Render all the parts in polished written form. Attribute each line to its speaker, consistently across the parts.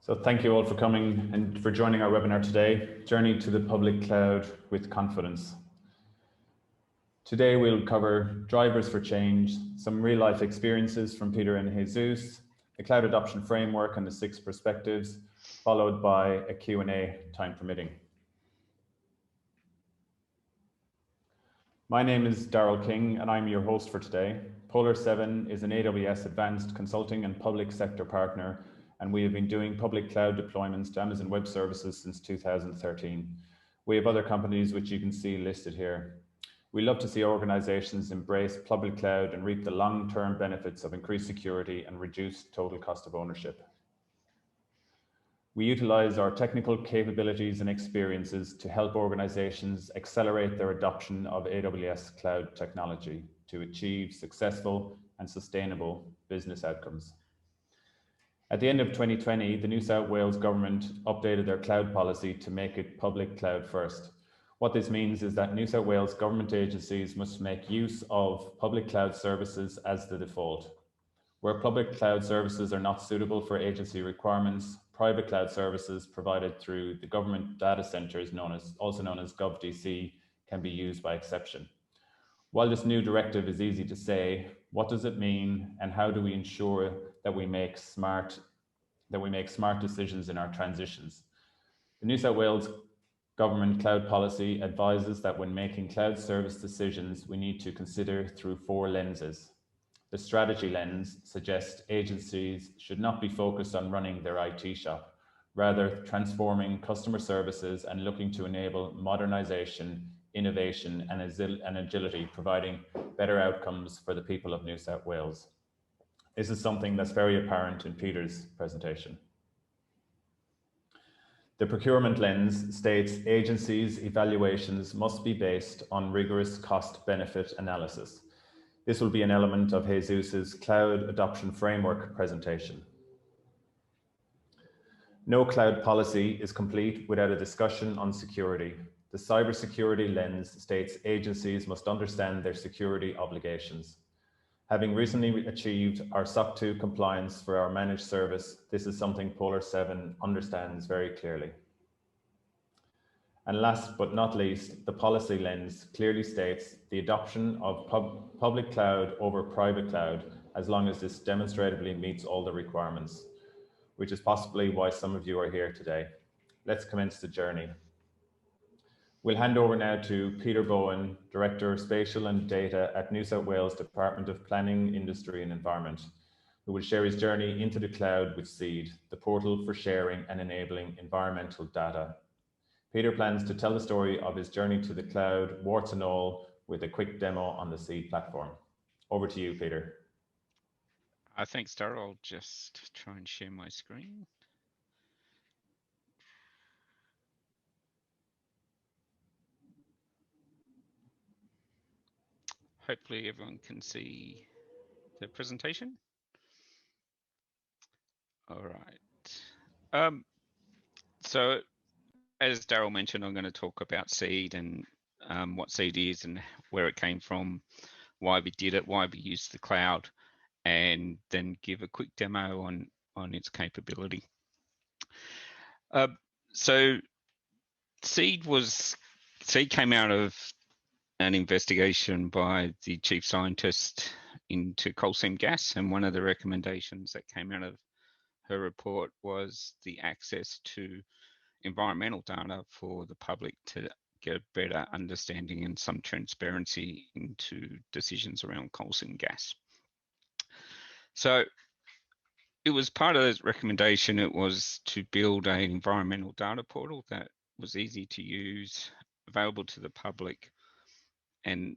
Speaker 1: So thank you all for coming and for joining our webinar today, Journey to the Public Cloud with Confidence. Today we'll cover drivers for change, some real-life experiences from Peter and Jesus, a cloud adoption framework and the 6 perspectives, followed by a Q&A, time permitting. My name is Daryl King and I'm your host for today. PolarSeven is an AWS advanced consulting and public sector partner, and we have been doing public cloud deployments to Amazon Web Services since 2013. We have other companies which you can see listed here. We love to see organizations embrace public cloud and reap the long-term benefits of increased security and reduced total cost of ownership. We utilize our technical capabilities and experiences to help organizations accelerate their adoption of AWS cloud technology to achieve successful and sustainable business outcomes. At the end of 2020, the New South Wales Government updated their cloud policy to make it public cloud first. What this means is that New South Wales government agencies must make use of public cloud services as the default. Where public cloud services are not suitable for agency requirements, private cloud services provided through the government data centers, also known as GovDC, can be used by exception. While this new directive is easy to say, what does it mean and how do we ensure that we make smart decisions in our transitions? The New South Wales Government cloud policy advises that when making cloud service decisions, we need to consider through 4 lenses. The strategy lens suggests agencies should not be focused on running their IT shop, rather transforming customer services and looking to enable modernization, innovation, and agility, providing better outcomes for the people of New South Wales. This is something that's very apparent in Peter's presentation. The procurement lens states agencies' evaluations must be based on rigorous cost-benefit analysis. This will be an element of Jesus's cloud adoption framework presentation. No cloud policy is complete without a discussion on security. The cybersecurity lens states agencies must understand their security obligations. Having recently achieved our SOC 2 compliance for our managed service, this is something PolarSeven understands very clearly. And last but not least, the policy lens clearly states the adoption of public cloud over private cloud, as long as this demonstratively meets all the requirements, which is possibly why some of you are here today. Let's commence the journey. We'll hand over now to Peter Bowen, Director of Spatial and Data at New South Wales Department of Planning, Industry and Environment, who will share his journey into the cloud with SEED, the portal for sharing and enabling environmental data. Peter plans to tell the story of his journey to the cloud, warts and all, with a quick demo on the SEED platform. Over to you, Peter.
Speaker 2: Thanks, Daryl. I'll just try and share my screen. Hopefully everyone can see the presentation. All right. So as Daryl mentioned, I'm going to talk about SEED and what SEED is and where it came from, why we did it, why we used the cloud, and then give a quick demo on its capability. So SEED came out of an investigation by the chief scientist into coal seam gas, and one of the recommendations that came out of her report was the access to environmental data for the public to get a better understanding and some transparency into decisions around coal seam gas. So it was part of the recommendation, it was to build an environmental data portal that was easy to use, available to the public, and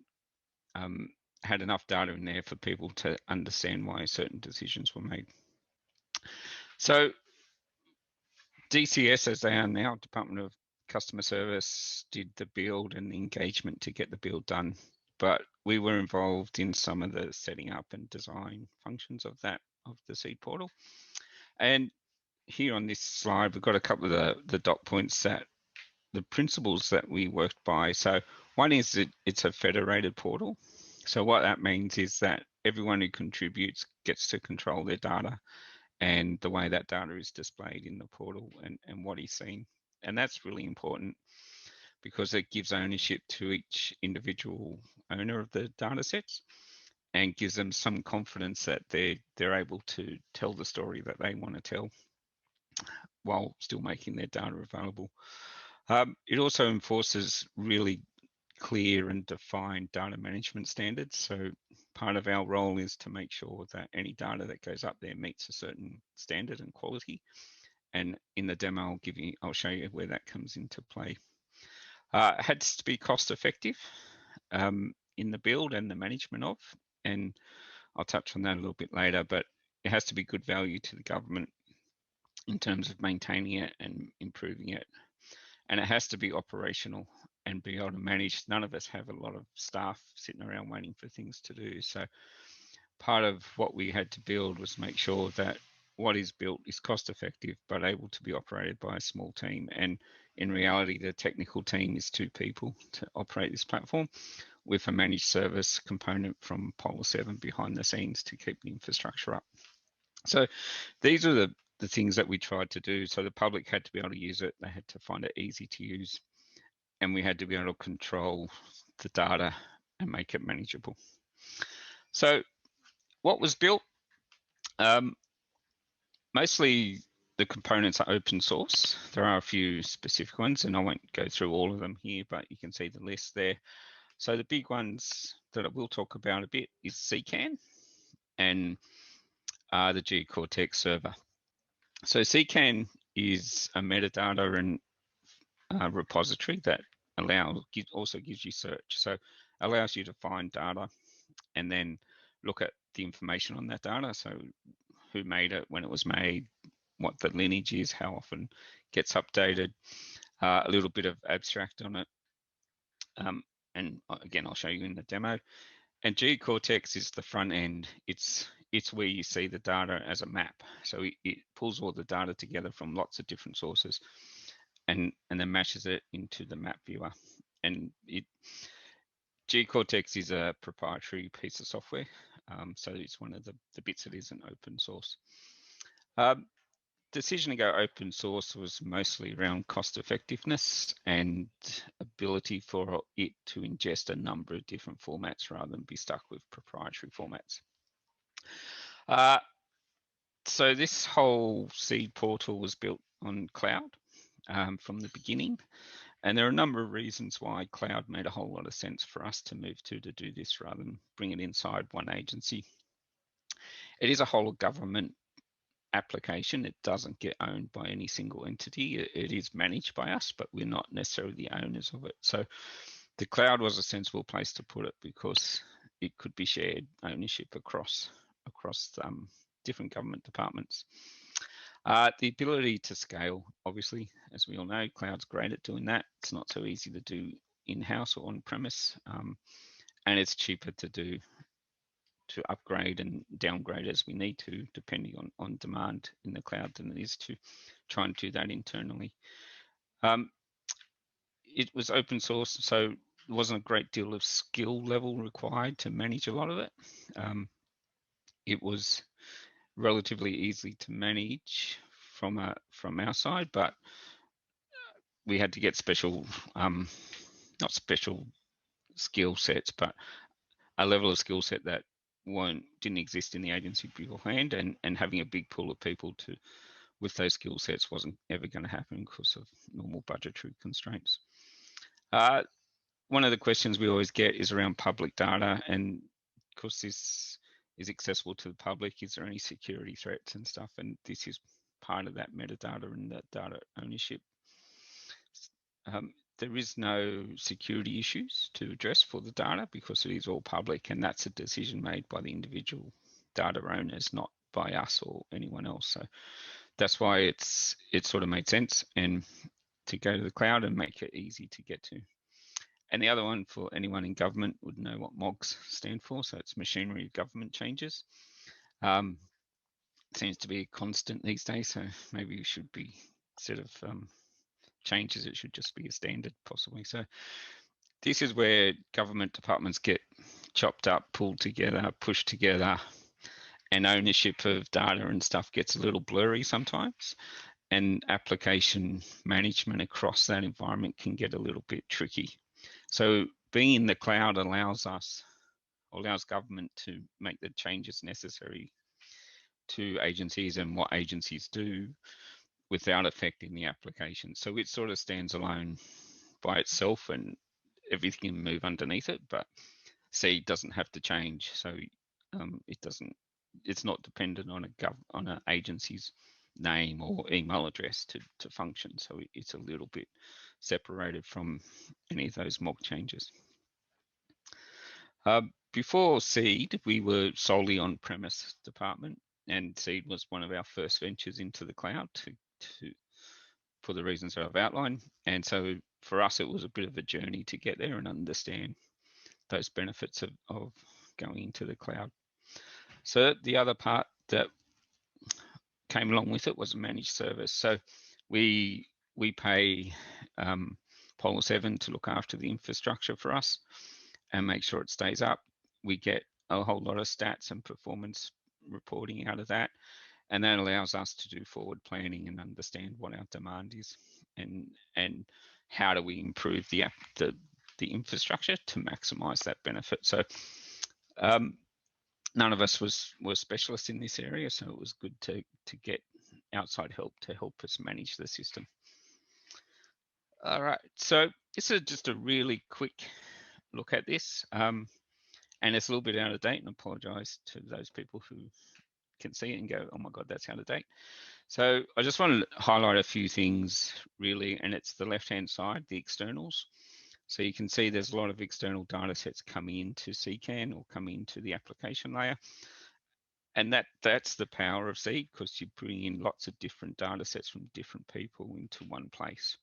Speaker 2: had enough data in there for people to understand why certain decisions were made. So DCS, as they are now, Department of Customer Service, did the build and the engagement to get the build done, but we were involved in some of the setting up and design functions of the SEED portal. And here on this slide, we've got a couple of the dot points that the principles that we worked by. So one is that it's a federated portal. So what that means is that everyone who contributes gets to control their data, and the way that data is displayed in the portal and what he's seen. And that's really important because it gives ownership to each individual owner of the data sets and gives them some confidence that they're able to tell the story that they want to tell while still making their data available. It also enforces really clear and defined data management standards. So part of our role is to make sure that any data that goes up there meets a certain standard and quality. And in the demo, I'll show you where that comes into play. It has to be cost effective in the build and the management of, and I'll touch on that a little bit later, but it has to be good value to the government in terms of maintaining it and improving it. And it has to be operational and be able to manage. None of us have a lot of staff sitting around waiting for things to do. So part of what we had to build was make sure that what is built is cost effective, but able to be operated by a small team. And in reality, the technical team is 2 people to operate this platform, with a managed service component from PolarSeven behind the scenes to keep the infrastructure up. So these are the things that we tried to do. So the public had to be able to use it. They had to find it easy to use. And we had to be able to control the data and make it manageable. So what was built? Mostly the components are open source. There are a few specific ones, and I won't go through all of them here, but you can see the list there. So the big ones that I will talk about a bit is CCAN and the G-Cortex server. So CCAN is a metadata and repository that also gives you search. So allows you to find data and then look at the information on that data. So who made it, when it was made, what the lineage is, how often it gets updated, a little bit of abstract on it. And again, I'll show you in the demo. And G-Cortex is the front end. It's where you see the data as a map. So it pulls all the data together from lots of different sources and then mashes it into the map viewer. And G-Cortex is a proprietary piece of software. So it's one of the bits that isn't open source. Decision to go open source was mostly around cost effectiveness and ability for it to ingest a number of different formats rather than be stuck with proprietary formats. So this whole seed portal was built on cloud from the beginning. And there are a number of reasons why cloud made a whole lot of sense for us to move to do this rather than bring it inside one agency. It is a whole of government application. It doesn't get owned by any single entity. It is managed by us, but we're not necessarily the owners of it. So the cloud was a sensible place to put it because it could be shared ownership across different government departments. The ability to scale, obviously, as we all know, cloud's great at doing that. It's not so easy to do in-house or on-premise, and it's cheaper to upgrade and downgrade as we need to, depending on demand in the cloud, than it is to try and do that internally. It was open source, so there wasn't a great deal of skill level required to manage a lot of it. It was relatively easy to manage from our side, but we had to get special, not special skill sets, but a level of skill set that didn't exist in the agency beforehand, and having a big pool of people with those skill sets wasn't ever going to happen because of normal budgetary constraints. One of the questions we always get is around public data, and of course this is accessible to the public. Is there any security threats and stuff? And this is part of that metadata and that data ownership. There is no security issues to address for the data because it is all public, and that's a decision made by the individual data owners, not by us or anyone else. So that's why it sort of made sense and to go to the cloud and make it easy to get to. And the other one, for anyone in government, would know what MOGs stand for. So it's Machinery of Government Changes. Seems to be a constant these days. So maybe we should be, instead of changes, it should just be a standard possibly. So this is where government departments get chopped up, pulled together, pushed together, and ownership of data and stuff gets a little blurry sometimes, and application management across that environment can get a little bit tricky. So being in the cloud allows government to make the changes necessary to agencies and what agencies do without affecting the application. So it sort of stands alone by itself, and everything can move underneath it, but Seed doesn't have to change. So it's not dependent on an agency's name or email address to function. So it's a little bit separated from any of those mock changes. Before Seed, we were solely on-premise department, and Seed was one of our first ventures into the cloud for the reasons that I've outlined. And so for us, it was a bit of a journey to get there and understand those benefits of going into the cloud. So the other part that came along with it was a managed service. So we pay PolarSeven to look after the infrastructure for us and make sure it stays up. We get a whole lot of stats and performance reporting out of that, and that allows us to do forward planning and understand what our demand is and how do we improve the infrastructure to maximize that benefit. So none of us were specialists in this area, so it was good to get outside help to help us manage the system. All right, so this is just a really quick look at this, and it's a little bit out of date, and I apologize to those people who can see it and go, oh my God, that's out of date. So I just want to highlight a few things really, and it's the left-hand side, the externals. So you can see there's a lot of external data sets coming into CCAN or coming into the application layer. And that's the power of Seed, because you bring in lots of different data sets from different people into one place.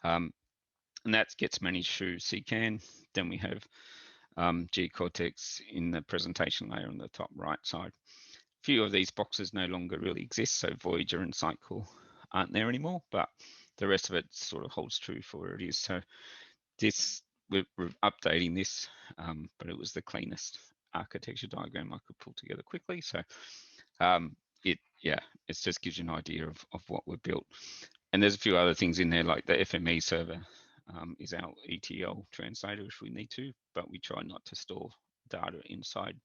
Speaker 2: And that gets managed through CCAN. Then we have G-Cortex in the presentation layer on the top right side. A few of these boxes no longer really exist, so Voyager and Sitecore aren't there anymore, but the rest of it sort of holds true for where it is. So this, we're updating this, but it was the cleanest architecture diagram I could pull together quickly. So it just gives you an idea of what we've built. And there's a few other things in there, like the FME server is our ETL translator if we need to, but we try not to store data inside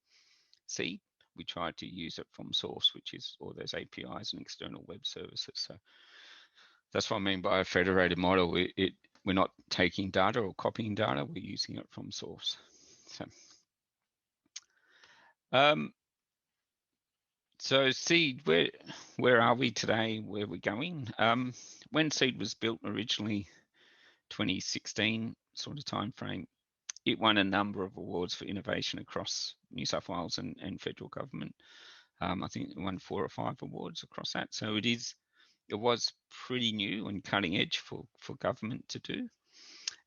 Speaker 2: Seed. We try to use it from source, which is all those APIs and external web services. So that's what I mean by a federated model. We're not taking data or copying data, we're using it from source. So Seed, where are we today? Where are we going? When Seed was built originally, 2016 sort of time frame, it won a number of awards for innovation across New South Wales and federal government. I think it won 4 or 5 awards across that. So it was pretty new and cutting edge for government to do.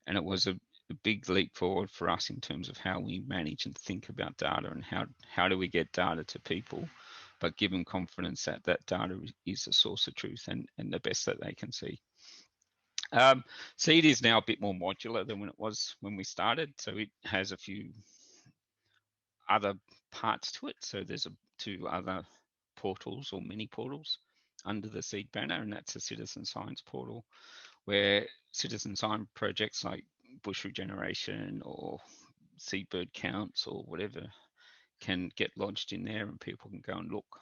Speaker 2: And it was a big leap forward for us in terms of how we manage and think about data and how do we get data to people, but give them confidence that that data is a source of truth and the best that they can see. Seed is now a bit more modular than when it was when we started. So it has a few other parts to it. So there's 2 other portals or mini portals under the Seed banner, and that's a citizen science portal where citizen science projects like bush regeneration or seabird counts or whatever can get lodged in there, and people can go and look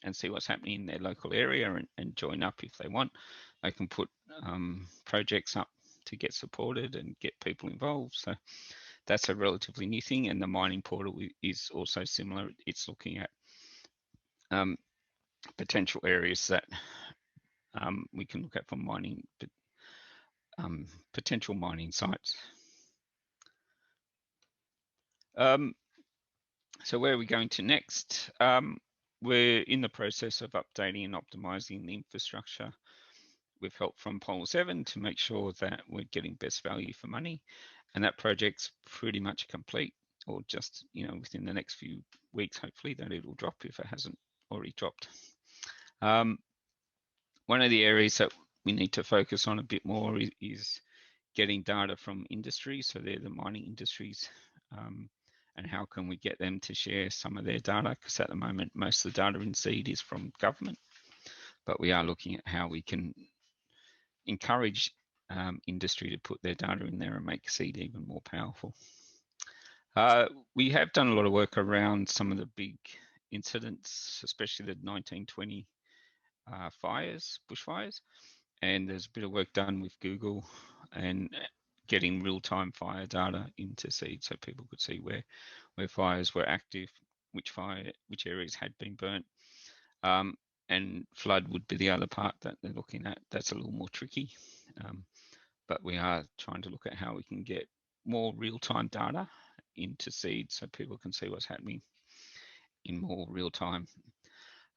Speaker 2: and see what's happening in their local area and join up if they want. They can put projects up to get supported and get people involved. So that's a relatively new thing. And the mining portal is also similar. It's looking at potential areas that we can look at for mining, potential mining sites. So where are we going to next? We're in the process of updating and optimizing the infrastructure with help from PolarSeven to make sure that we're getting best value for money. And that project's pretty much complete, or just, within the next few weeks, hopefully, that it'll drop if it hasn't already dropped. One of the areas that we need to focus on a bit more is getting data from industry. So they're the mining industries and how can we get them to share some of their data, because at the moment most of the data in Seed is from government, but we are looking at how we can encourage industry to put their data in there and make Seed even more powerful. We have done a lot of work around some of the big incidents, especially the 1920 bushfires, and there's a bit of work done with Google and getting real-time fire data into Seed so people could see where fires were active, which areas had been burnt. And flood would be the other part that they're looking at. That's a little more tricky, but we are trying to look at how we can get more real-time data into Seed so people can see what's happening in more real time.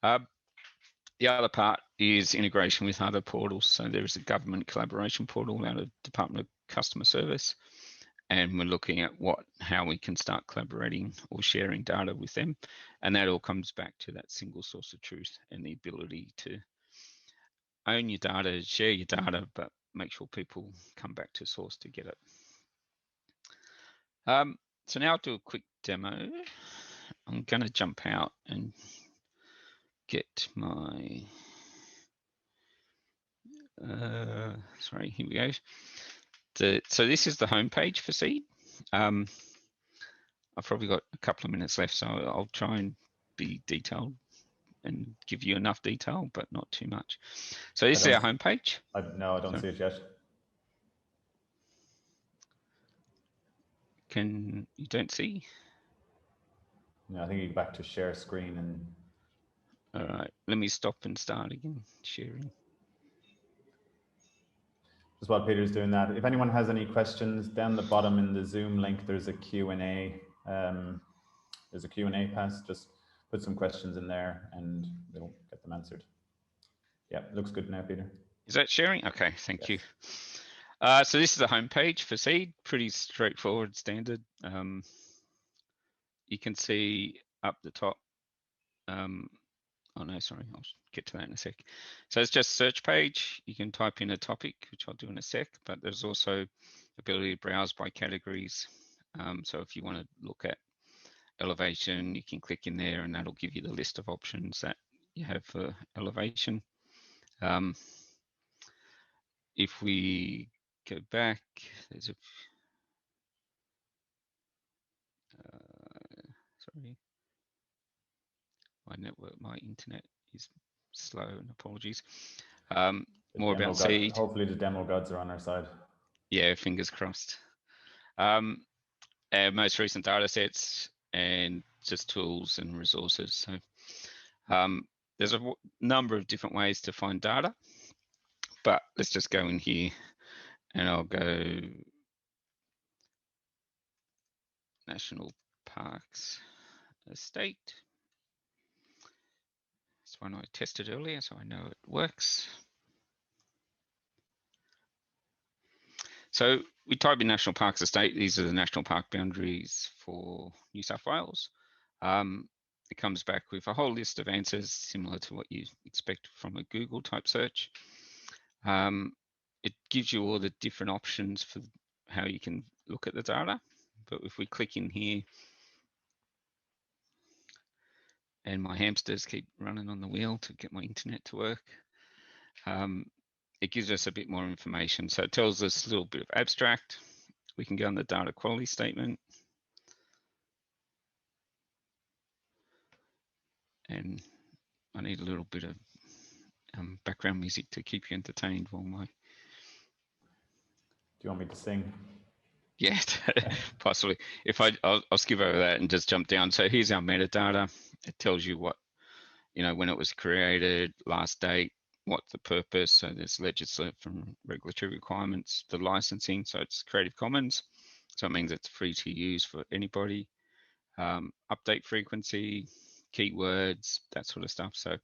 Speaker 2: The other part is integration with other portals. So there is a government collaboration portal out of Department of Customer Service, and we're looking at how we can start collaborating or sharing data with them. And that all comes back to that single source of truth and the ability to own your data, share your data, but make sure people come back to source to get it. So now I'll do a quick demo. I'm going to jump out and get my, sorry, here we go. So this is the homepage for Seed. I've probably got a couple of minutes left, so I'll try and be detailed and give you enough detail, but not too much. So this is our homepage.
Speaker 1: No, I don't see it yet.
Speaker 2: You don't see?
Speaker 1: No, I think you go back to share screen and.
Speaker 2: All right, let me stop and start again sharing.
Speaker 1: Just while Peter's doing that, if anyone has any questions, down the bottom in the Zoom link, there's a Q&A. There's a Q&A pass. Just put some questions in there and we'll get them answered. Yeah, looks good now, Peter.
Speaker 2: Is that sharing? Okay, thank you. So this is the homepage for Seed, pretty straightforward, standard. You can see up the top. Oh no, sorry, I'll get to that in a sec. So it's just search page. You can type in a topic, which I'll do in a sec, but there's also ability to browse by categories. So if you want to look at elevation, you can click in there and that'll give you the list of options that you have for elevation. If we go back, there's a, sorry, my internet is slow and apologies. More about Seed.
Speaker 1: Hopefully the demo gods are on our side.
Speaker 2: Yeah, fingers crossed. Our most recent data sets and just tools and resources. So there's a number of different ways to find data, but let's just go in here and I'll go National Parks Estate. This one I tested earlier, so I know it works. So we type in National Parks Estate. These are the national park boundaries for New South Wales. It comes back with a whole list of answers similar to what you expect from a Google type search. It gives you all the different options for how you can look at the data. But if we click in here, and my hamsters keep running on the wheel to get my internet to work, it gives us a bit more information. So it tells us a little bit of abstract. We can go on the data quality statement. And I need a little bit of background music to keep you entertained while my...
Speaker 1: Do you want me to sing?
Speaker 2: Yeah, possibly. I'll skip over that and just jump down. So here's our metadata. It tells you what, when it was created, last date, what's the purpose. So there's legislative and regulatory requirements, the licensing. So it's Creative Commons. So it means it's free to use for anybody. Update frequency, keywords, that sort of stuff. So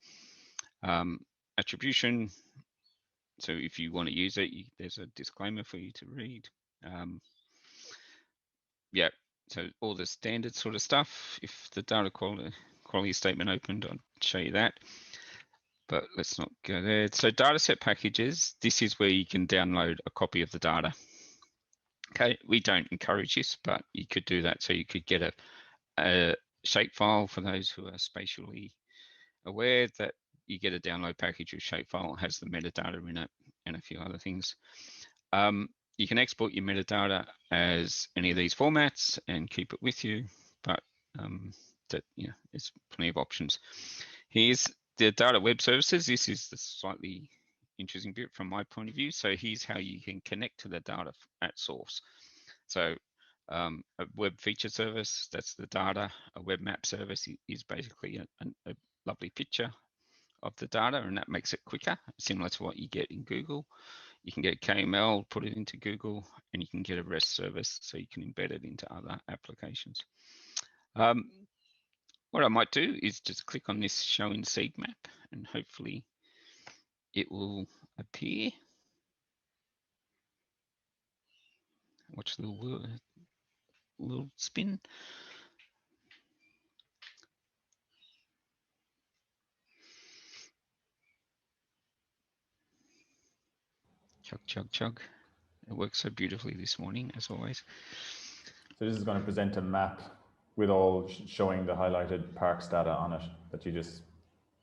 Speaker 2: attribution. So if you want to use it, there's a disclaimer for you to read. Yeah, so all the standard sort of stuff. If the data quality statement opened, I'll show you that. But let's not go there. So dataset packages, this is where you can download a copy of the data. Okay, we don't encourage this, but you could do that. So you could get a shapefile for those who are spatially aware, that you get a download package with shapefile. It has the metadata in it and a few other things. You can export your metadata as any of these formats and keep it with you, but there's plenty of options. Here's the data web services. This is the slightly interesting bit from my point of view. So here's how you can connect to the data at source. So a web feature service, that's the data. A web map service is basically a lovely picture of the data, and that makes it quicker, similar to what you get in Google. You can get KML, put it into Google, and you can get a REST service, so you can embed it into other applications. What I might do is just click on this show in seed map, and hopefully it will appear. Watch the little spin. Chug, chug, chug. It works so beautifully this morning, as always.
Speaker 1: So this is going to present a map with all showing the highlighted parks data on it that you just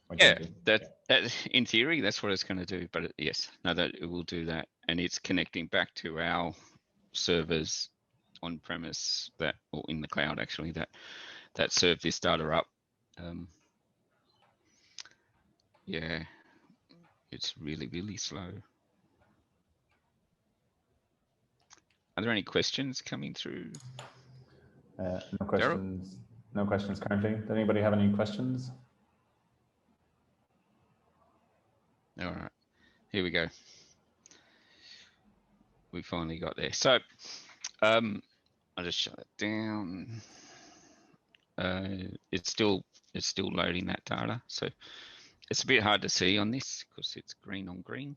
Speaker 1: went into.
Speaker 2: That in theory, that's what it's going to do. But yes, no, that it will do that, and it's connecting back to our servers on premise or in the cloud actually that serve this data up. Yeah, it's really slow. Are there any questions coming through?
Speaker 1: No questions. Daryl? No questions currently. Does anybody have any questions?
Speaker 2: All right, here we go. We finally got there. So I'll just shut it down. It's still loading that data, so it's a bit hard to see on this because it's green on green.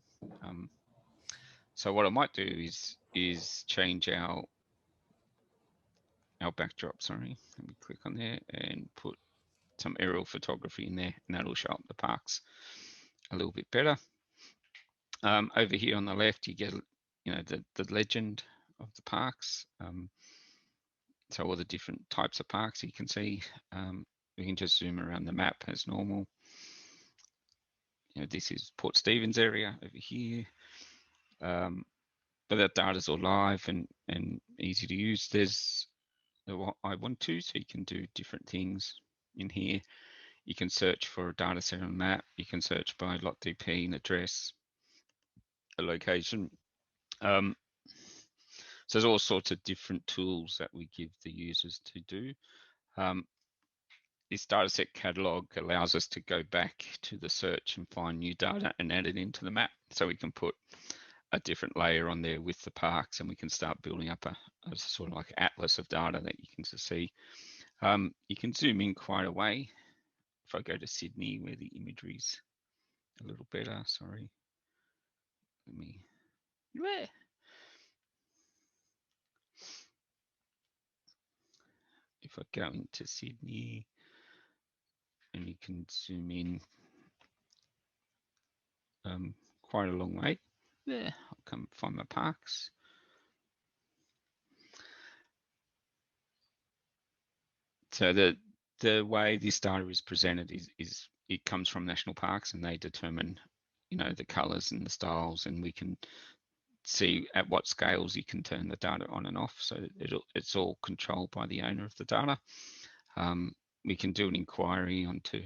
Speaker 2: So what I might do is change our backdrop. Sorry, let me click on there and put some aerial photography in there, and that'll show up the parks a little bit better. Over here on the left, you get the legend of the parks. So all the different types of parks you can see. We can just zoom around the map as normal. This is Port Stephens area over here. But that data's all live and easy to use. There's what I want to, so you can do different things in here. You can search for a data set on map. You can search by lot DP, an address, a location. So there's all sorts of different tools that we give the users to do. This dataset catalog allows us to go back to the search and find new data and add it into the map. So we can put a different layer on there with the parks, and we can start building up a sort of like atlas of data that you can see. You can zoom in quite a way. If I go to Sydney, where the imagery's a little better, sorry. Let me, if I go into Sydney, and you can zoom in quite a long way. There, I'll come find my parks. So the way this data is presented is it comes from national parks, and they determine, the colors and the styles, and we can see at what scales you can turn the data on and off. So it's all controlled by the owner of the data. We can do an inquiry onto.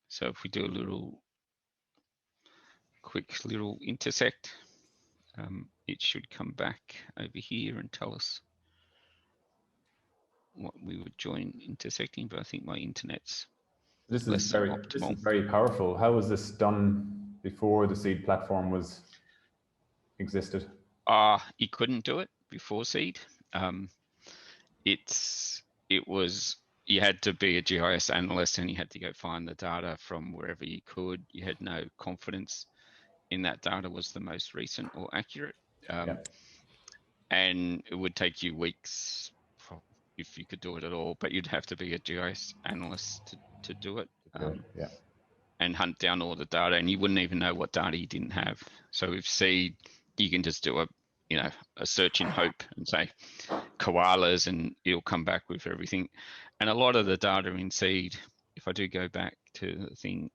Speaker 2: So if we do a quick little intersect, it should come back over here and tell us what we would join intersecting, but I think my internet's
Speaker 1: This is very powerful. How was this done before the Seed platform existed?
Speaker 2: You couldn't do it before Seed. You had to be a GIS analyst, and you had to go find the data from wherever you could. You had no confidence in that data was the most recent or accurate. And it would take you weeks if you could do it at all, but you'd have to be a GIS analyst to do it. And hunt down all the data, and you wouldn't even know what data you didn't have. So with Seed, you can just do a search in hope and say koalas, and it'll come back with everything. And a lot of the data in seed, if I do go back to the thing,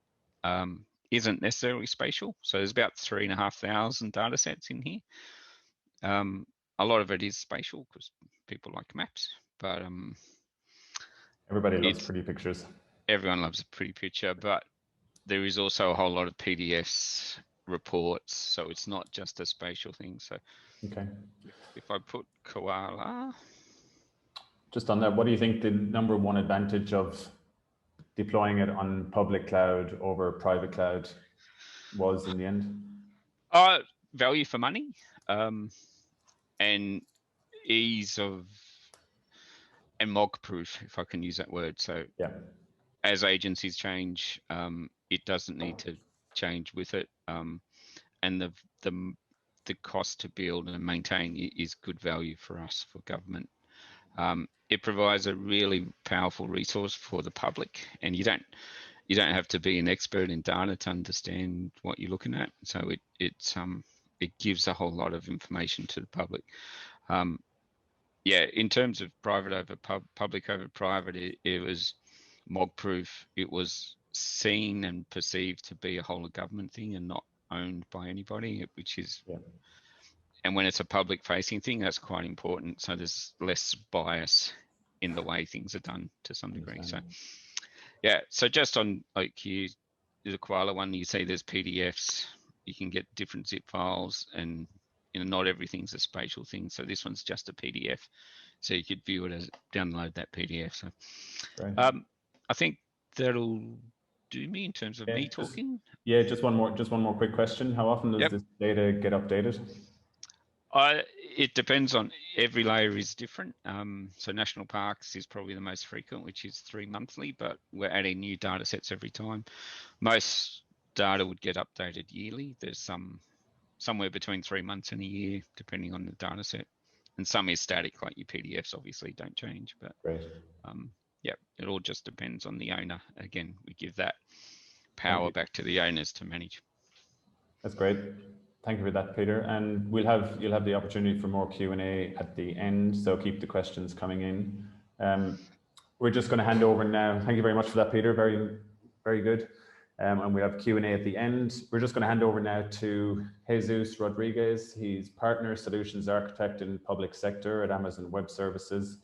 Speaker 2: isn't necessarily spatial. So there's about 3,500 data sets in here. A lot of it is spatial because people like maps, but
Speaker 1: everybody loves pretty pictures.
Speaker 2: Everyone loves a pretty picture, but there is also a whole lot of PDFs, reports, so it's not just a spatial thing. So
Speaker 1: okay,
Speaker 2: if I put koala,
Speaker 1: just on that, what do you think the number one advantage of deploying it on public cloud over private cloud was in the end?
Speaker 2: Value for money, and ease of, and MOG proof, if I can use that word. So
Speaker 1: yeah,
Speaker 2: as agencies change, it doesn't need to change with it, and the cost to build and maintain is good value for us, for government. It provides a really powerful resource for the public, and you don't have to be an expert in data to understand what you're looking at. So it gives a whole lot of information to the public. Yeah, in terms of private over public over private, it was MOG proof. It was seen and perceived to be a whole of government thing and not owned by anybody, which is,
Speaker 1: yeah.
Speaker 2: And when it's a public facing thing, that's quite important. So there's less bias in the way things are done to some degree. So yeah, so just on like the koala one, you see there's PDFs, you can get different zip files, and not everything's a spatial thing. So this one's just a PDF. So you could view it as download that PDF. So I think that'll do me in terms of me talking.
Speaker 1: Just one more quick question. How often does this data get updated?
Speaker 2: It depends on, every layer is different. So national parks is probably the most frequent, which is 3 monthly, but we're adding new data sets every time. Most data would get updated yearly. There's somewhere between 3 months and a year, depending on the data set. And some is static, like your PDFs obviously don't change, but yeah, it all just depends on the owner. Again, we give that power back to the owners to manage.
Speaker 1: That's great. Thank you for that, Peter. And you'll have the opportunity for more Q&A at the end, so keep the questions coming in. We're just going to hand over now. Thank you very much for that, Peter. Very, very good. And we have Q&A at the end. We're just going to hand over now to Jesus Rodriguez. He's Partner Solutions Architect in Public Sector at Amazon Web Services.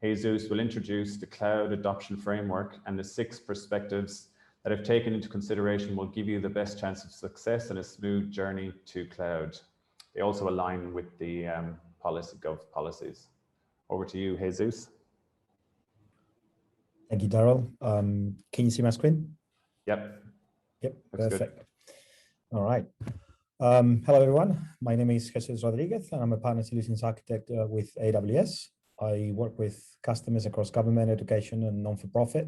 Speaker 1: Jesus will introduce the Cloud Adoption Framework and the 6 perspectives that, if taken into consideration, will give you the best chance of success and a smooth journey to cloud. They also align with the Gov policies. Over to you, Jesus.
Speaker 3: Thank you, Daryl. Can you see my screen?
Speaker 1: Yep.
Speaker 3: Yep,
Speaker 1: that's
Speaker 3: perfect.
Speaker 1: Good.
Speaker 3: All right. Hello, everyone. My name is Jesus Rodriguez, and I'm a Partner Solutions Architect with AWS. I work with customers across government, education, and non-for-profit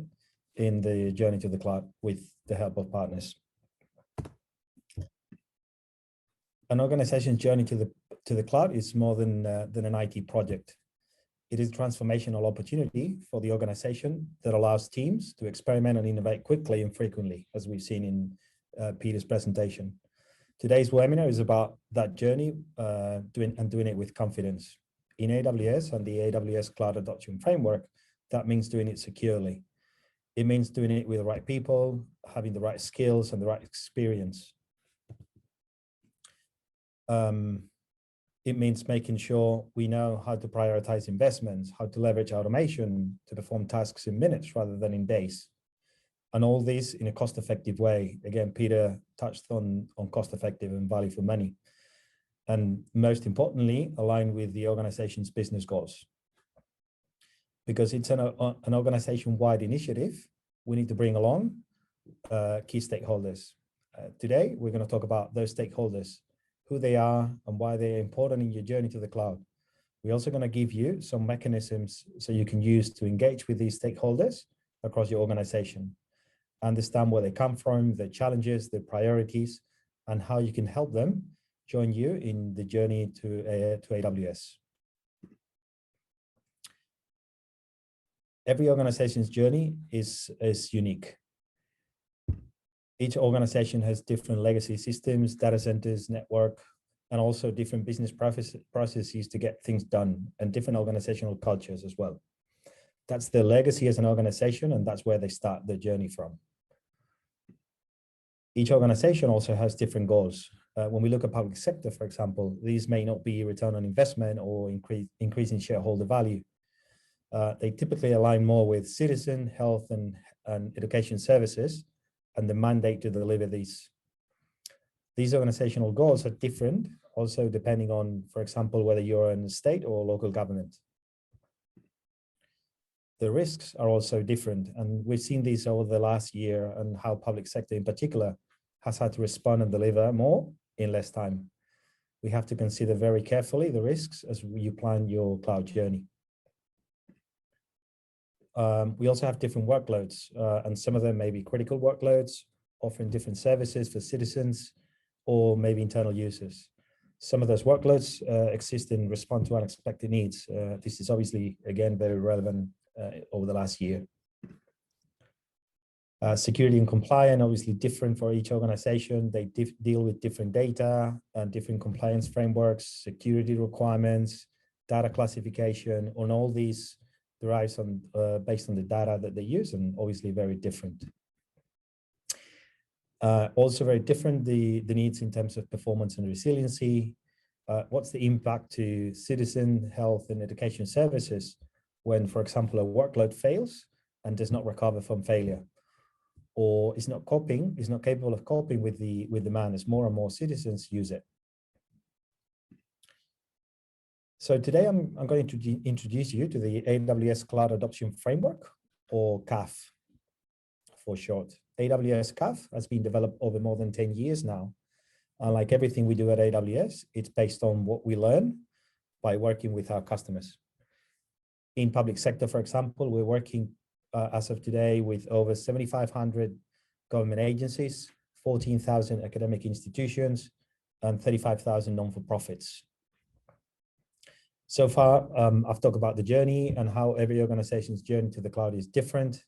Speaker 3: in the journey to the cloud with the help of partners. An organization's journey to the cloud is more than an IT project. It is a transformational opportunity for the organization that allows teams to experiment and innovate quickly and frequently, as we've seen in Peter's presentation. Today's webinar is about that journey, doing it with confidence. In AWS and the AWS Cloud Adoption Framework, that means doing it securely. It means doing it with the right people, having the right skills and the right experience. It means making sure we know how to prioritize investments, how to leverage automation to perform tasks in minutes rather than in days. And all this in a cost-effective way. Again, Peter touched on cost-effective and value for money. And most importantly, align with the organization's business goals. Because it's an organization-wide initiative, we need to bring along key stakeholders. Today, we're going to talk about those stakeholders, who they are and why they're important in your journey to the cloud. We're also going to give you some mechanisms so you can use to engage with these stakeholders across your organization, understand where they come from, their challenges, their priorities, and how you can help them join you in the journey to AWS. Every organization's journey is unique. Each organization has different legacy systems, data centers, network, and also different business processes to get things done, and different organizational cultures as well. That's their legacy as an organization, and that's where they start their journey from. Each organization also has different goals. When we look at public sector, for example, these may not be return on investment or increasing shareholder value. They typically align more with citizen, health, and education services, and the mandate to deliver these. These organizational goals are different, also depending on, for example, whether you're in a state or local government. The risks are also different, and we've seen these over the last year, and how public sector in particular has had to respond and deliver more in less time. We have to consider very carefully the risks as you plan your cloud journey. We also have different workloads, and some of them may be critical workloads, offering different services for citizens or maybe internal users. Some of those workloads exist in response to unexpected needs. This is obviously, again, very relevant over the last year. Security and compliance, obviously different for each organization. They deal with different data and different compliance frameworks, security requirements, data classification, and all these derives on based on the data that they use, and obviously very different. Also very different, the needs in terms of performance and resiliency. What's the impact to citizen, health, and education services when, for example, a workload fails and does not recover from failure, or is not capable of coping with the demand as more and more citizens use it? So today I'm going to introduce you to the AWS Cloud Adoption Framework, or CAF for short. AWS Cuff has been developed over more than 10 years now. Like everything we do at AWS, it's based on what we learn by working with our customers. In public sector, for example, we're working as of today with over 7,500 government agencies, 14,000 academic institutions, and 35,000 non-for-profits. So far, I've talked about the journey and how every organization's journey to the cloud is different.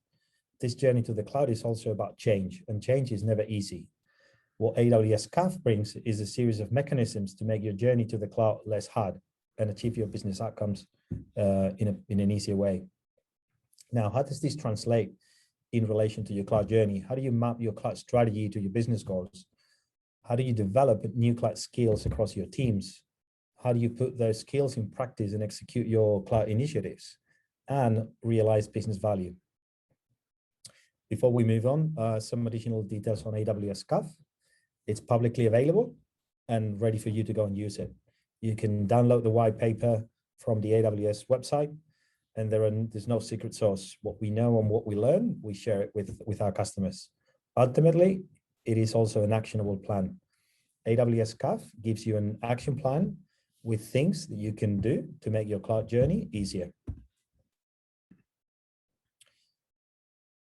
Speaker 3: This journey to the cloud is also about change, and change is never easy. What AWS Cuff brings is a series of mechanisms to make your journey to the cloud less hard and achieve your business outcomes in an easier way. Now, how does this translate in relation to your cloud journey? How do you map your cloud strategy to your business goals? How do you develop new cloud skills across your teams? How do you put those skills in practice and execute your cloud initiatives and realize business value? Before we move on, some additional details on AWS Cuff. It's publicly available and ready for you to go and use it. You can download the white paper from the AWS website, and there's no secret sauce. What we know and what we learn, we share it with our customers. Ultimately, it is also an actionable plan. AWS Cuff gives you an action plan with things that you can do to make your cloud journey easier.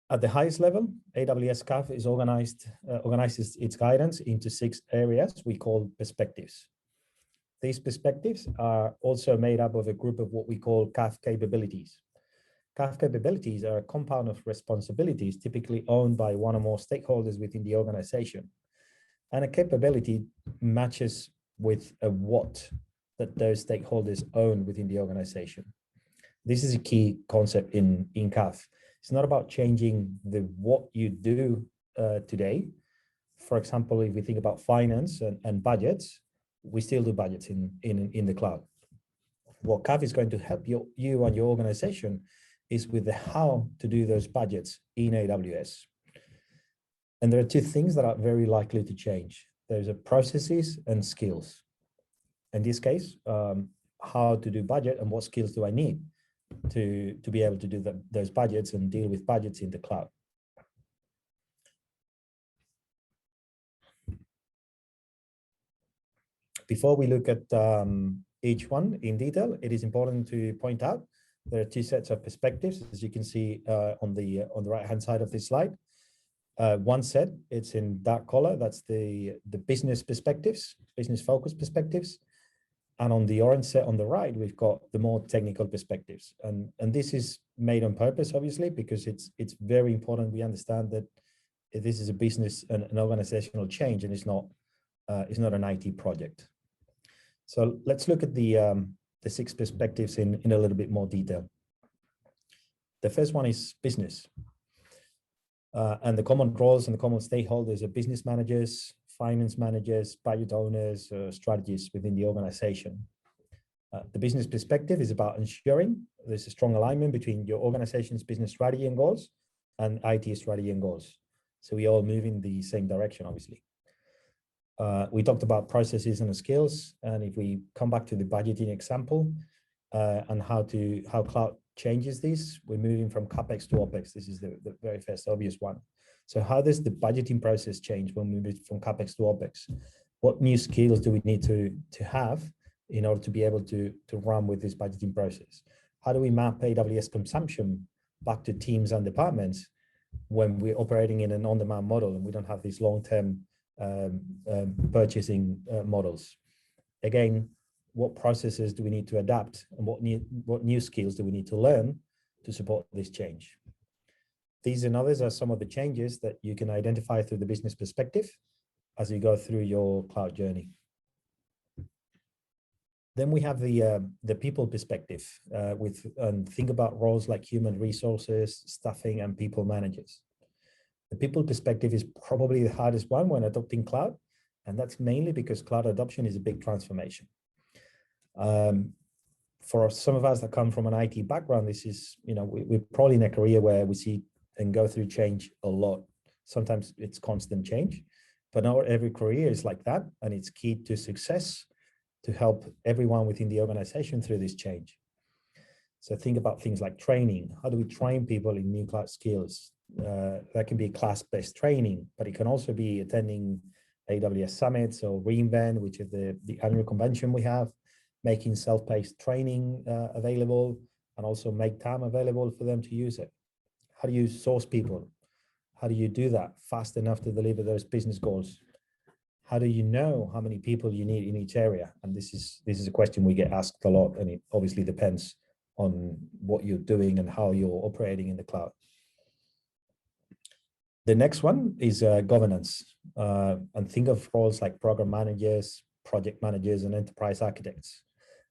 Speaker 3: At the highest level, AWS Cuff is organizes its guidance into 6 areas we call perspectives. These perspectives are also made up of a group of what we call CAF capabilities. CAF capabilities are a compound of responsibilities typically owned by one or more stakeholders within the organization. And a capability matches with a what that those stakeholders own within the organization. This is a key concept in CAF. It's not about changing the what you do today. For example, if we think about finance and budgets, we still do budgets in the cloud. What CAF is going to help you and your organization is with the how to do those budgets in AWS. And there are 2 things that are very likely to change. Those are processes and skills. In this case, how to do budget and what skills do I need to be able to do those budgets and deal with budgets in the cloud. Before we look at each one in detail, it is important to point out there are 2 sets of perspectives, as you can see on the right-hand side of this slide. One set, it's in dark color, that's the business perspectives, business focused perspectives. And on the orange set on the right, we've got the more technical perspectives. And this is made on purpose, obviously, because it's very important we understand that this is a business and an organizational change, and it's not an IT project. So let's look at the 6 perspectives in a little bit more detail. The first one is business. And the common roles and the common stakeholders are business managers, finance managers, budget owners, strategists within the organization. The business perspective is about ensuring there's a strong alignment between your organization's business strategy and goals and IT strategy and goals. So we all move in the same direction, obviously. We talked about processes and skills. And if we come back to the budgeting example and how cloud changes this, we're moving from CapEx to OpEx. This is the very first obvious one. So how does the budgeting process change when we move from CapEx to OpEx? What new skills do we need to have in order to be able to run with this budgeting process? How do we map AWS consumption back to teams and departments when we're operating in an on-demand model and we don't have these long-term purchasing models? Again, what processes do we need to adapt, and what new skills do we need to learn to support this change? These and others are some of the changes that you can identify through the business perspective as you go through your cloud journey. Then we have the people perspective and think about roles like human resources, staffing, and people managers. The people perspective is probably the hardest one when adopting cloud, and that's mainly because cloud adoption is a big transformation. For some of us that come from an IT background, this is, we're probably in a career where we see and go through change a lot. Sometimes it's constant change, but not every career is like that, and it's key to success to help everyone within the organization through this change. So think about things like training. How do we train people in new cloud skills? That can be class-based training, but it can also be attending AWS summits or reInvent, which is the annual convention we have, making self-paced training available, and also make time available for them to use it. How do you source people? How do you do that fast enough to deliver those business goals? How do you know how many people you need in each area? And this is a question we get asked a lot, and it obviously depends on what you're doing and how you're operating in the cloud. The next one is governance, and think of roles like program managers, project managers, and enterprise architects.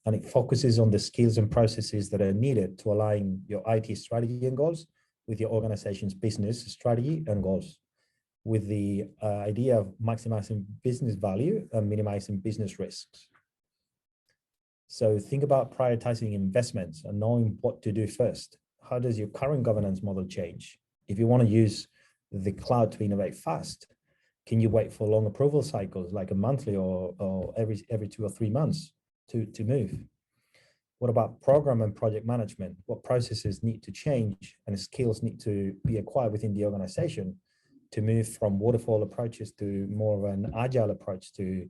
Speaker 3: And it focuses on the skills and processes that are needed to align your IT strategy and goals with your organization's business strategy and goals, with the idea of maximizing business value and minimizing business risks. So think about prioritizing investments and knowing what to do first. How does your current governance model change? If you want to use the cloud to innovate fast, can you wait for long approval cycles, like a monthly or every 2 or 3 months to move? What about program and project management? What processes need to change and skills need to be acquired within the organization to move from waterfall approaches to more of an agile approach to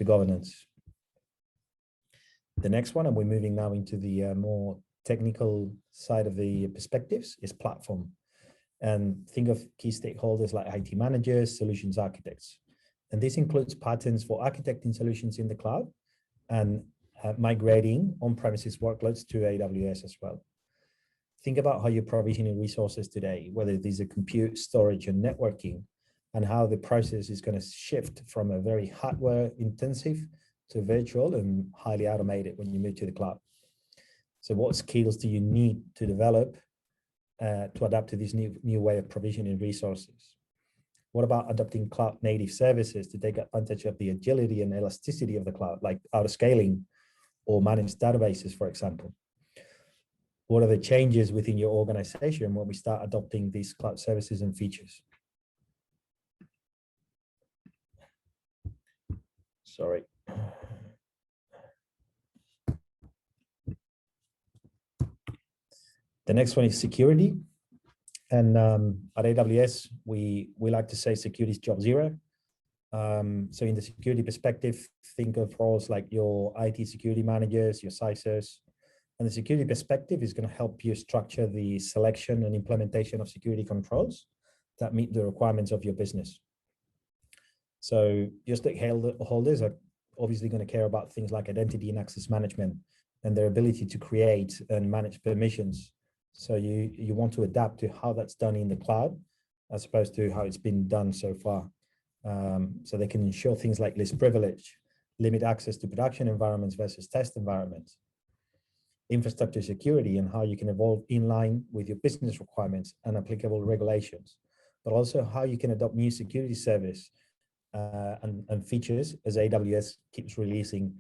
Speaker 3: governance? The next one, and we're moving now into the more technical side of the perspectives, is platform. And think of key stakeholders like IT managers, solutions architects. And this includes patterns for architecting solutions in the cloud and migrating on-premises workloads to AWS as well. Think about how you're provisioning resources today, whether these are compute, storage, and networking, and how the process is going to shift from a very hardware intensive to virtual and highly automated when you move to the cloud. So what skills do you need to develop to adapt to this new way of provisioning resources? What about adopting cloud native services to take advantage of the agility and elasticity of the cloud, like auto-scaling or managed databases, for example? What are the changes within your organization when we start adopting these cloud services and features? Sorry. The next one is security. And at AWS, we like to say security is job zero. So in the security perspective, think of roles like your IT security managers, your CISOs. And the security perspective is going to help you structure the selection and implementation of security controls that meet the requirements of your business. So your stakeholders are obviously going to care about things like identity and access management and their ability to create and manage permissions. So you want to adapt to how that's done in the cloud as opposed to how it's been done so far. So they can ensure things like least privilege, limit access to production environments versus test environments, infrastructure security and how you can evolve in line with your business requirements and applicable regulations, but also how you can adopt new security service and features as AWS keeps releasing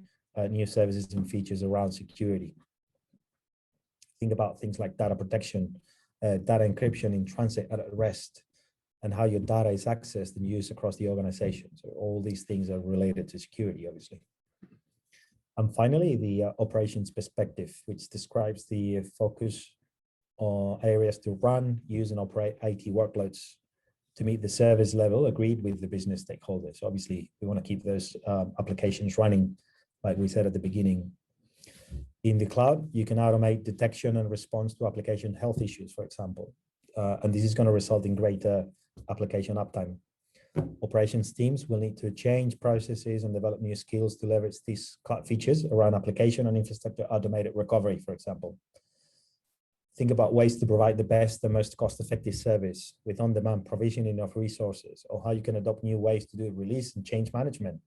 Speaker 3: new services and features around security. Think about things like data protection, data encryption in transit at rest, and how your data is accessed and used across the organization. So all these things are related to security, obviously. And finally, the operations perspective, which describes the focus on areas to run, use, and operate IT workloads to meet the service level agreed with the business stakeholders. So obviously, we want to keep those applications running, like we said at the beginning. In the cloud, you can automate detection and response to application health issues, for example. And this is going to result in greater application uptime. Operations teams will need to change processes and develop new skills to leverage these cloud features around application and infrastructure automated recovery, for example. Think about ways to provide the best and most cost-effective service with on-demand provisioning of resources, or how you can adopt new ways to do release and change management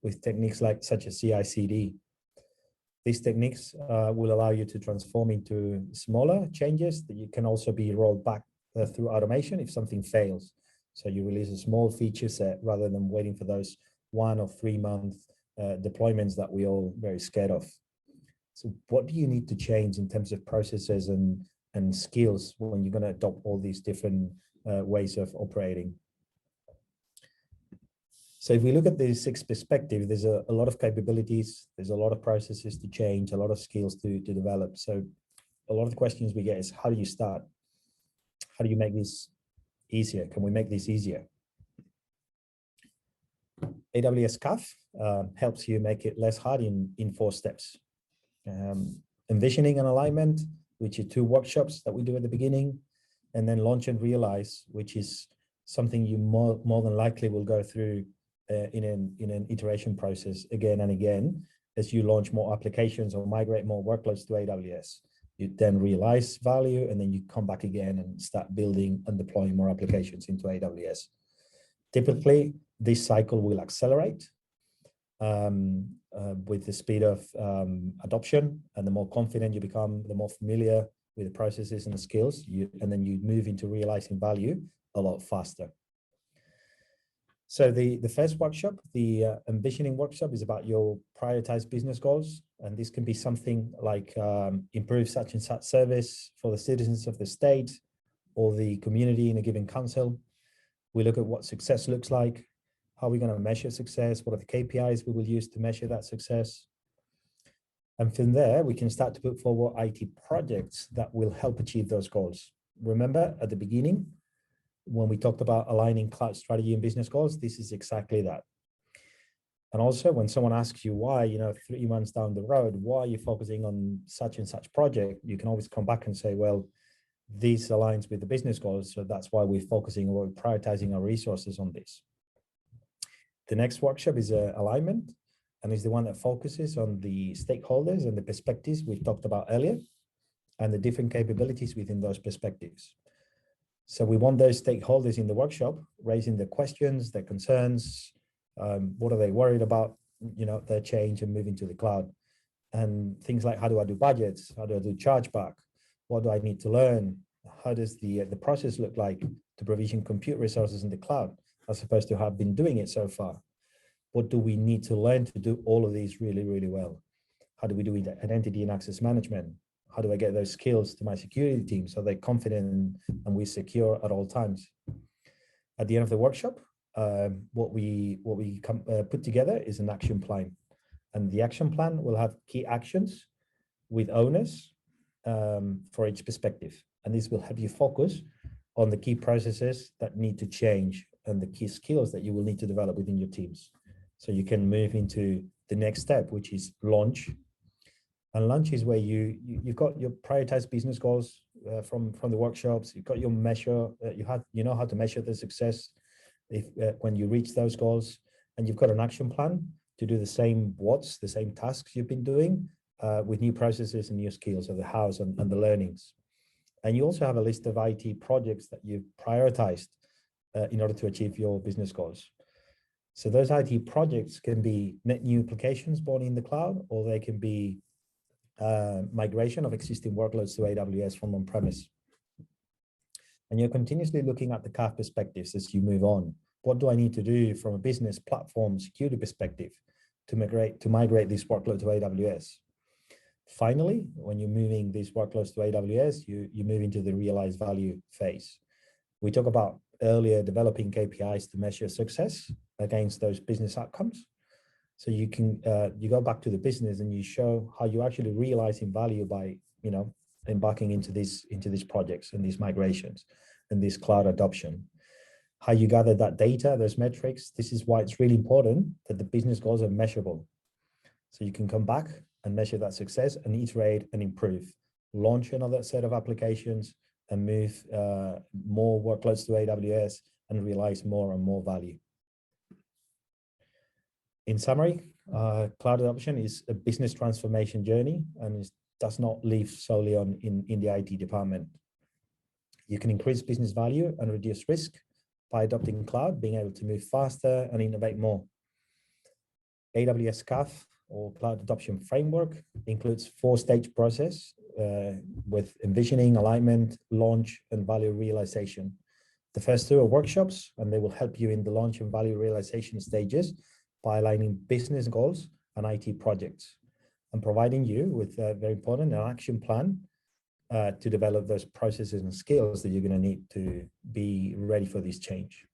Speaker 3: with techniques such as CI/CD. These techniques will allow you to transform into smaller changes that you can also be rolled back through automation if something fails. So you release a small feature set rather than waiting for those 1 or 3 month deployments that we all very scared of. So what do you need to change in terms of processes and skills when you're going to adopt all these different ways of operating? So if we look at the 6 perspective, there's a lot of capabilities, there's a lot of processes to change, a lot of skills to develop. So a lot of the questions we get is, how do you start? How do you make this easier? Can we make this easier? AWS Cuff helps you make it less hard in 4 steps. Envisioning and alignment, which are 2 workshops that we do at the beginning, and then launch and realize, which is something you more than likely will go through in an iteration process again and again as you launch more applications or migrate more workloads to AWS. You then realize value, and then you come back again and start building and deploying more applications into AWS. Typically, this cycle will accelerate with the speed of adoption, and the more confident you become, the more familiar with the processes and the skills, and then you move into realizing value a lot faster. So the first workshop, the envisioning workshop, is about your prioritized business goals. And this can be something like improve such and such service for the citizens of the state or the community in a given council. We look at what success looks like, how are we going to measure success, what are the KPIs we will use to measure that success. And from there, we can start to put forward IT projects that will help achieve those goals. Remember at the beginning, when we talked about aligning cloud strategy and business goals, this is exactly that. And also when someone asks you why, 3 months down the road, why are you focusing on such and such project? You can always come back and say, well, this aligns with the business goals. So that's why we're focusing or prioritizing our resources on this. The next workshop is alignment, and is the one that focuses on the stakeholders and the perspectives we've talked about earlier and the different capabilities within those perspectives. So we want those stakeholders in the workshop raising their questions, their concerns, what are they worried about, their change and moving to the cloud. And things like, how do I do budgets? How do I do chargeback? What do I need to learn? How does the process look like to provision compute resources in the cloud, as opposed to have been doing it so far? What do we need to learn to do all of these really, really well? How do we do identity and access management? How do I get those skills to my security team so they're confident and we're secure at all times? At the end of the workshop, what we put together is an action plan. And the action plan will have key actions with owners for each perspective. And this will help you focus on the key processes that need to change and the key skills that you will need to develop within your teams. So you can move into the next step, which is launch. And launch is where you've got your prioritized business goals from the workshops. You've got your measure. You know how to measure the success when you reach those goals, and you've got an action plan to do the same tasks you've been doing with new processes and new skills of the house and the learnings. And you also have a list of IT projects that you've prioritized in order to achieve your business goals. So those IT projects can be net new applications born in the cloud, or they can be migration of existing workloads to AWS from on-premise. And you're continuously looking at the CAF perspectives as you move on. What do I need to do from a business platform security perspective to migrate this workload to AWS? Finally, when you're moving these workloads to AWS, you move into the realized value phase. We talked about earlier developing KPIs to measure success against those business outcomes. So you can you go back to the business and you show how you actually realizing value by embarking into these projects and these migrations and this cloud adoption. How you gather that data, those metrics. This is why it's really important that the business goals are measurable. So you can come back and measure that success and iterate and improve. Launch another set of applications and move more workloads to AWS and realize more and more value. In summary, cloud adoption is a business transformation journey and does not live solely in the IT department. You can increase business value and reduce risk by adopting cloud, being able to move faster and innovate more. AWS Cuff, or Cloud Adoption Framework, includes 4-stage process with envisioning, alignment, launch, and value realization. The first 2 are workshops, and they will help you in the launch and value realization stages by aligning business goals and IT projects, and providing you with a very important action plan to develop those processes and skills that you're going to need to be ready for this change.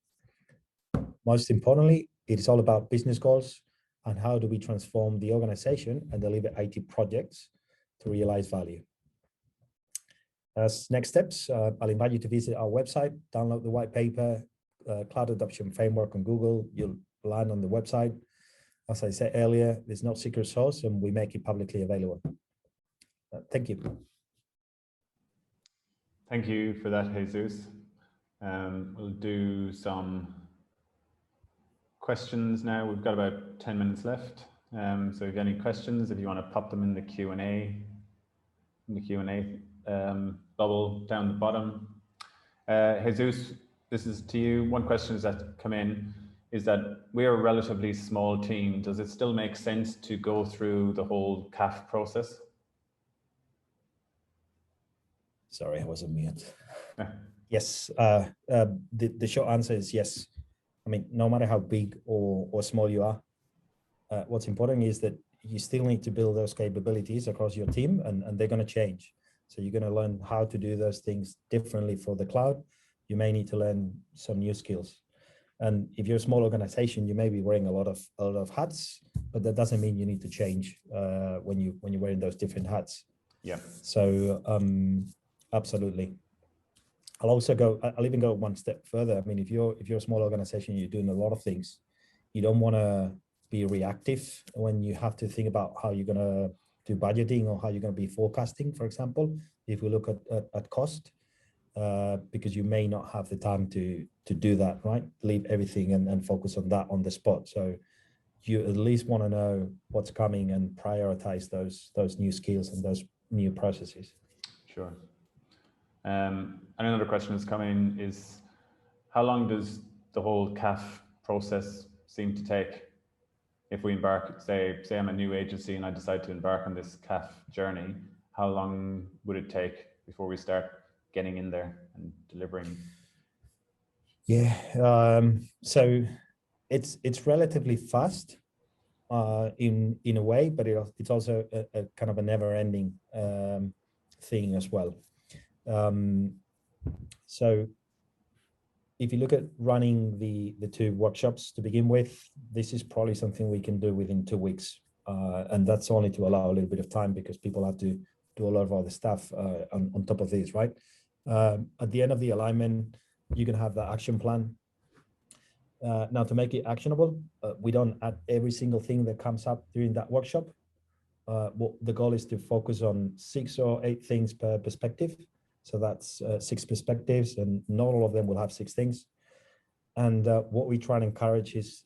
Speaker 3: Most importantly, it is all about business goals and how do we transform the organization and deliver IT projects to realize value. As next steps, I'll invite you to visit our website, download the white paper, Cloud Adoption Framework on Google. You'll land on the website. As I said earlier, there's no secret source and we make it publicly available. Thank you.
Speaker 1: Thank you for that, Jesus. We'll do some questions now. We've got about 10 minutes left. So if you have any questions, if you want to pop them in the Q&A, bubble down the bottom. Jesus, this is to you. One question that come in is that we're a relatively small team. Does it still make sense to go through the whole CAF process?
Speaker 3: Sorry, I was on mute. Yes, the short answer is yes. I mean, no matter how big or small you are, what's important is that you still need to build those capabilities across your team, and they're going to change. So you're going to learn how to do those things differently for the cloud. You may need to learn some new skills. And if you're a small organization, you may be wearing a lot of hats, but that doesn't mean you need to change when you're wearing those different hats.
Speaker 1: Yeah.
Speaker 3: So absolutely. I'll even go one step further. I mean, if you're a small organization, you're doing a lot of things. You don't want to be reactive when you have to think about how you're going to do budgeting or how you're going to be forecasting, for example, if we look at cost, because you may not have the time to do that, right? Leave everything and focus on that on the spot. So you at least want to know what's coming and prioritize those new skills and those new processes.
Speaker 1: Sure. And another question that's coming is, how long does the whole CAF process seem to take? If we embark, say I'm a new agency and I decide to embark on this CAF journey, how long would it take before we start getting in there and delivering?
Speaker 3: Yeah, so it's relatively fast in a way, but it's also a kind of a never-ending thing as well. So if you look at running the 2 workshops to begin with, this is probably something we can do within 2 weeks. And that's only to allow a little bit of time because people have to do a lot of other stuff on top of this, right? At the end of the alignment, you can have the action plan. Now, to make it actionable, we don't add every single thing that comes up during that workshop. The goal is to focus on 6 or 8 things per perspective. So that's 6 perspectives, and not all of them will have 6 things. And what we try and encourage is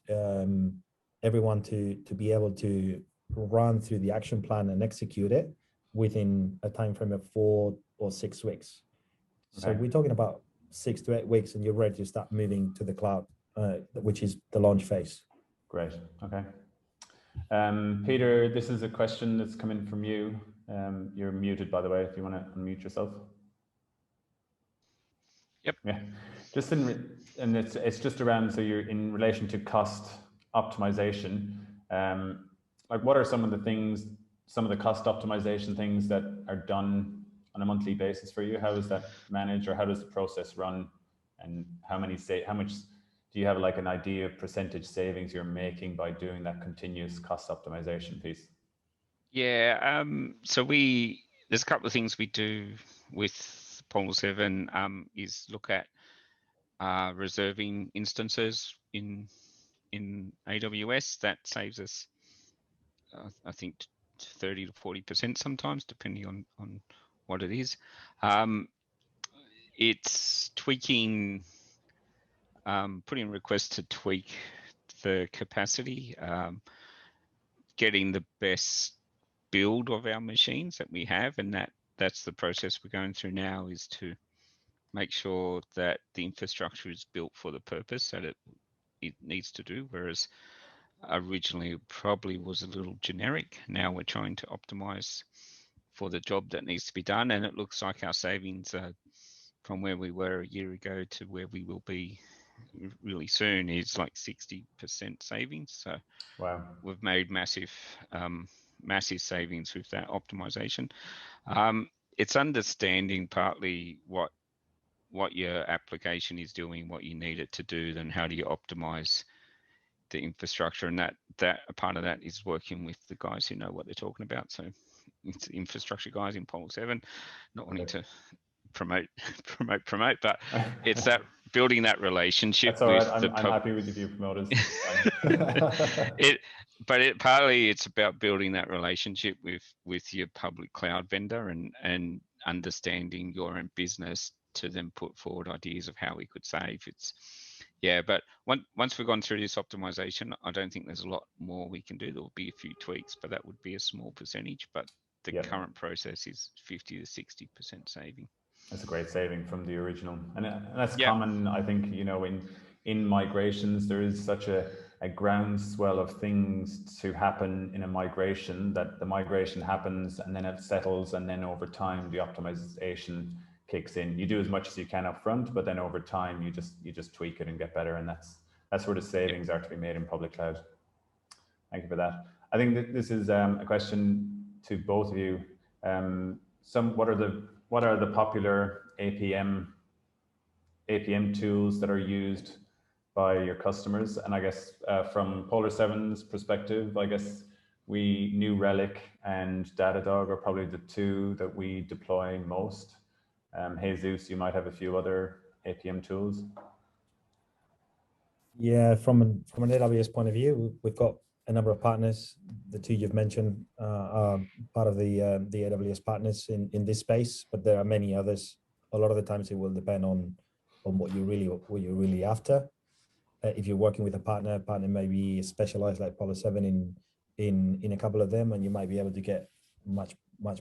Speaker 3: everyone to be able to run through the action plan and execute it within a time frame of 4 or 6 weeks. Okay. So we're talking about 6 to 8 weeks, and you're ready to start moving to the cloud, which is the launch phase.
Speaker 1: Great. Okay. Peter, this is a question that's come in from you. You're muted, by the way, if you want to unmute yourself.
Speaker 2: Yep.
Speaker 1: Yeah. Just and it's just around, so you're in relation to cost optimization. Like, what are some of the things, some of the cost optimization things that are done on a monthly basis for you? How is that managed, or how does the process run? And how much do you have, like, an idea of percentage savings you're making by doing that continuous cost optimization piece?
Speaker 2: Yeah, so there's a couple of things we do with PolarSeven, is look at reserving instances in AWS. That saves us, I think, 30 to 40% sometimes, depending on what it is. It's tweaking, putting requests to tweak the capacity, getting the best build of our machines that we have, and that's the process we're going through now, is to make sure that the infrastructure is built for the purpose that it needs to do, whereas originally it probably was a little generic. Now we're trying to optimize for the job that needs to be done, and it looks like our savings are, from where we were a year ago to where we will be really soon, is like 60% savings. So
Speaker 1: wow,
Speaker 2: we've made massive savings with that optimization. It's understanding partly what your application is doing, what you need it to do, then how do you optimize the infrastructure, and that a part of that is working with the guys who know what they're talking about. So it's infrastructure guys in PolarSeven, not wanting to promote, but it's that building that relationship.
Speaker 1: That's all right.
Speaker 2: With
Speaker 1: I'm happy with you promoters.
Speaker 2: Partly it's about building that relationship with your public cloud vendor and understanding your own business to then put forward ideas of how we could save. But once we've gone through this optimization, I don't think there's a lot more we can do. There will be a few tweaks, but that would be a small percentage. But the current process is 50 to 60% saving.
Speaker 1: That's a great saving from the original, and that's common. I think, you know, in migrations, there is such a groundswell of things to happen in a migration, that the migration happens and then it settles, and then over time the optimization kicks in. You do as much as you can up front, but then over time you just tweak it and get better, and that's where the savings are to be made in public cloud. Thank you for that. I think that this is a question to both of you. What are the popular APM tools that are used by your customers? And I guess from PolarSeven's perspective, I guess New Relic and Datadog are probably the two that we deploy most. Jesus, you might have a few other APM tools.
Speaker 3: Yeah, from an AWS point of view, we've got a number of partners. The two you've mentioned are part of the AWS partners in this space, but there are many others. A lot of the times it will depend on what you're really after. If you're working with a partner may be specialized like PolarSeven in a couple of them, and you might be able to get much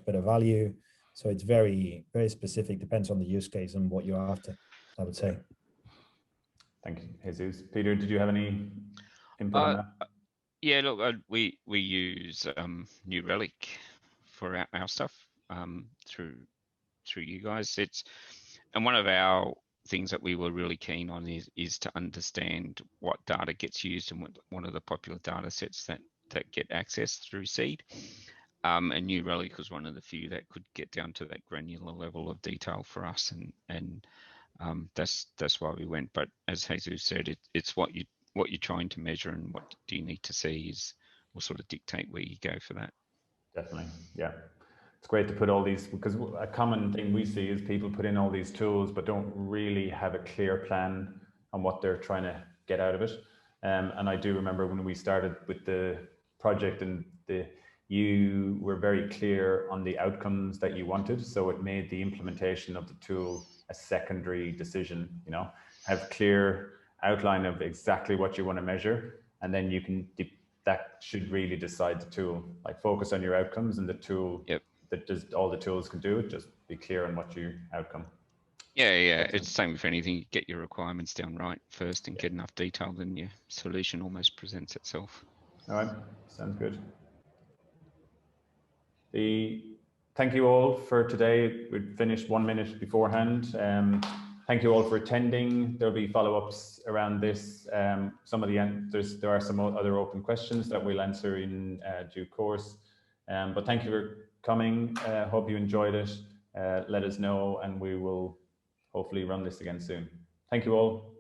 Speaker 3: better value. So it's very, very specific, depends on the use case and what you're after, I would say.
Speaker 1: Thank you, Jesus. Peter, did you have any input on that?
Speaker 2: Yeah, look, we use New Relic for our stuff through you guys. And one of our things that we were really keen on is to understand what data gets used and what are the popular data sets that get accessed through Seed. And New Relic was one of the few that could get down to that granular level of detail for us, and that's why we went. But as Jesus said, it's what you're trying to measure and what do you need to see will sort of dictate where you go for that.
Speaker 1: Definitely, yeah. It's great to put all these, because a common thing we see is people put in all these tools but don't really have a clear plan on what they're trying to get out of it. And I do remember when we started with the project, and you were very clear on the outcomes that you wanted, so it made the implementation of the tool a secondary decision. You know, have clear outline of exactly what you want to measure, and then you can that should really decide the tool. Like, focus on your outcomes, and the tool that does all the tools can do it, just be clear on what your outcome.
Speaker 2: Yeah. It's the same with anything. You get your requirements down right first and get enough detail, then your solution almost presents itself.
Speaker 1: All right, sounds good. Thank you all for today. We finished 1 minute beforehand. Thank you all for attending. There'll be follow-ups around this. Some of there are some other open questions that we'll answer in due course. But thank you for coming. Hope you enjoyed it. Let us know, and we will hopefully run this again soon. Thank you all.